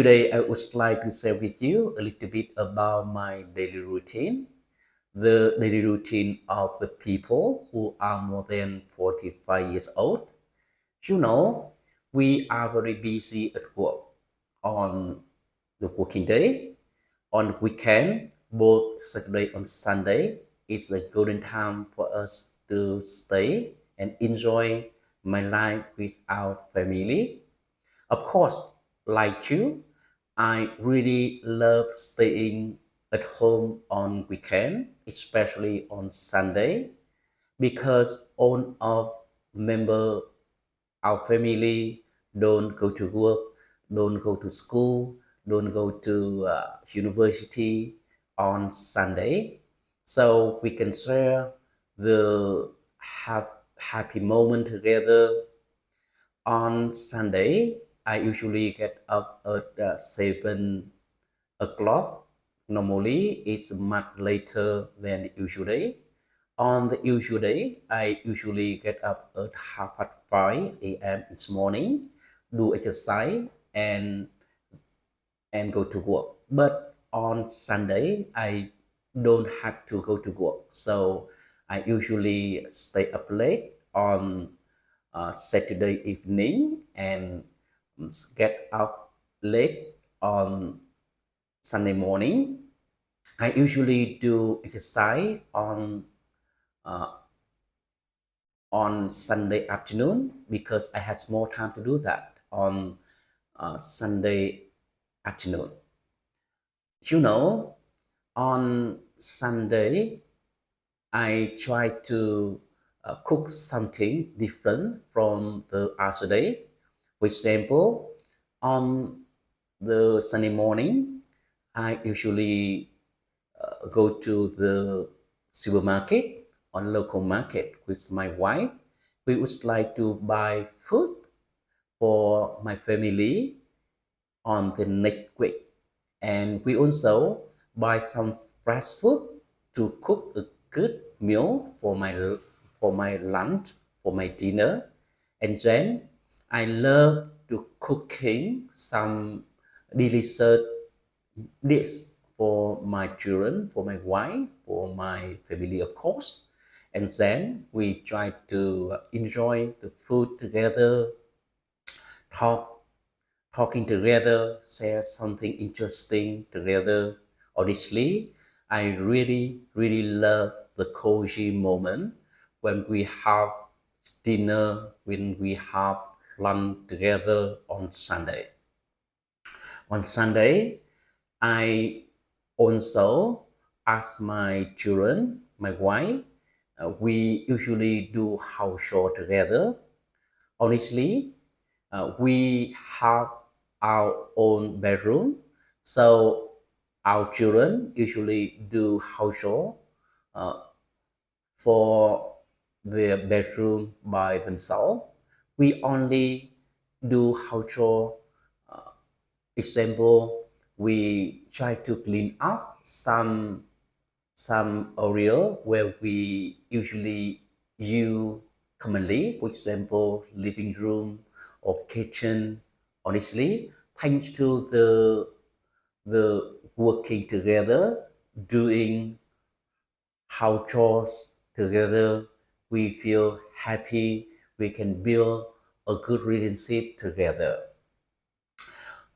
Today, I would like to share with you a little bit about my daily routine, the daily routine of the people who are more than 45 years old. You know, we are very busy at work on the working day, on weekend, both Saturday and Sunday. It's a golden time for us to stay and enjoy my life with our family. Of course, like you, I really love staying at home on weekend, especially on Sunday, because all of member our family don't go to work, don't go to school, don't go to university on Sunday, so we can share the happy moment together. On Sunday, I usually get up at 7 o'clock. Normally, it's much later than usually. On the usual day, I usually get up at half past 5 a.m. this morning, do exercise and go to work. But on Sunday, I don't have to go to work. So I usually stay up late on Saturday evening and get up late on Sunday morning. I usually do exercise uh, on Sunday afternoon because I had more time to do that on Sunday afternoon. You know, on Sunday, I try to cook something different from the other day. For example, on the Sunday morning, I usually go to the supermarket or local market with my wife. We would like to buy food for my family on the next week. And we also buy some fresh food to cook a good meal for my lunch, for my dinner. And then I love to cooking some delicious dish for my children, for my wife, for my family, of course. And then we try to enjoy the food together, talk talking together, share something interesting together. Honestly, I really love the cozy moment when we have dinner, when we have lunch together on Sunday. On Sunday, I also ask my children, my wife, we usually do house chore together. Honestly, we have our own bedroom, so our children usually do house chore uh, for their bedroom by themselves. We only do house chore. Uh, Example, we try to clean up some area where we usually use commonly, for example, living room or kitchen. Honestly, thanks to the working together, doing house chores together, we feel happy. We can build a good relationship together.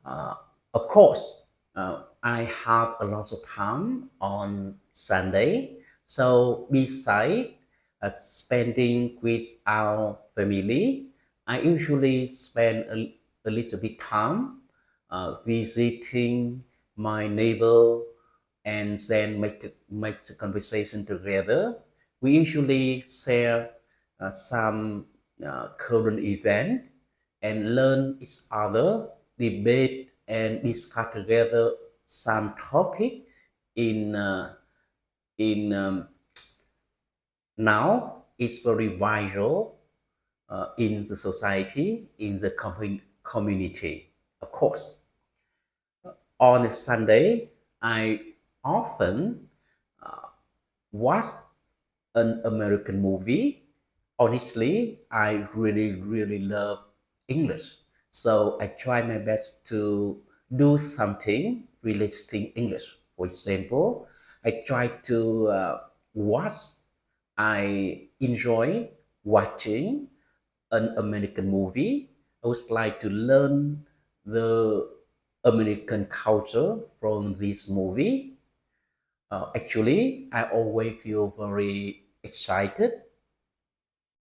Uh, of course, I have a lot of time on Sunday. So besides spending with our family, I usually spend a little bit time visiting my neighbor and then make the conversation together. We usually share some current event and learn each other, debate and discuss together some topic in now it's very vital in the society, in the community. Of course, on a Sunday, I often watch an American movie. Honestly, I really love English. So I try my best to do something relating English. For example, I try to watch, I enjoy watching an American movie. I would like to learn the American culture from this movie. Actually, I always feel very excited,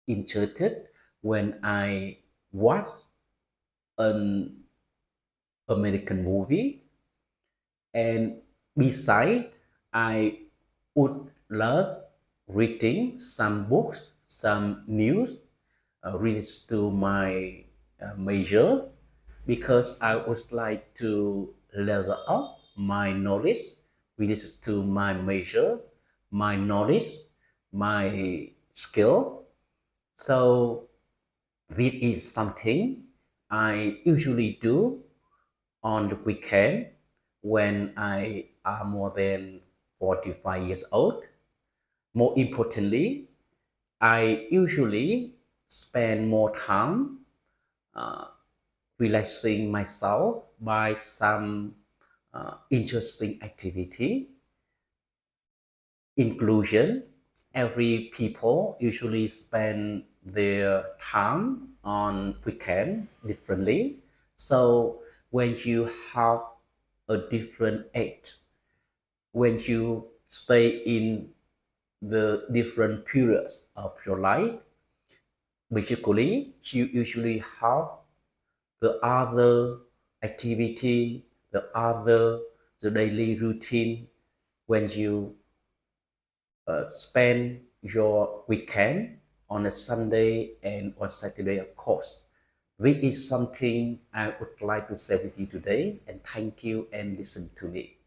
interested when I watch an American movie. And besides, I would love reading some books, some news related to my major because I would like to level up my knowledge related to my major, my knowledge, my skill. So this is something I usually do on the weekend when I am more than 45 years old. More importantly, I usually spend more time uh, relaxing myself by some interesting activity, inclusion. Every people usually spend their time on weekend differently. So when you have a different age, when you stay in the different periods of your life, basically you usually have the other activity, the daily routine when you spend your weekend on a Sunday and on Saturday, of course. This is something I would like to share with you today, and thank you and listen to me.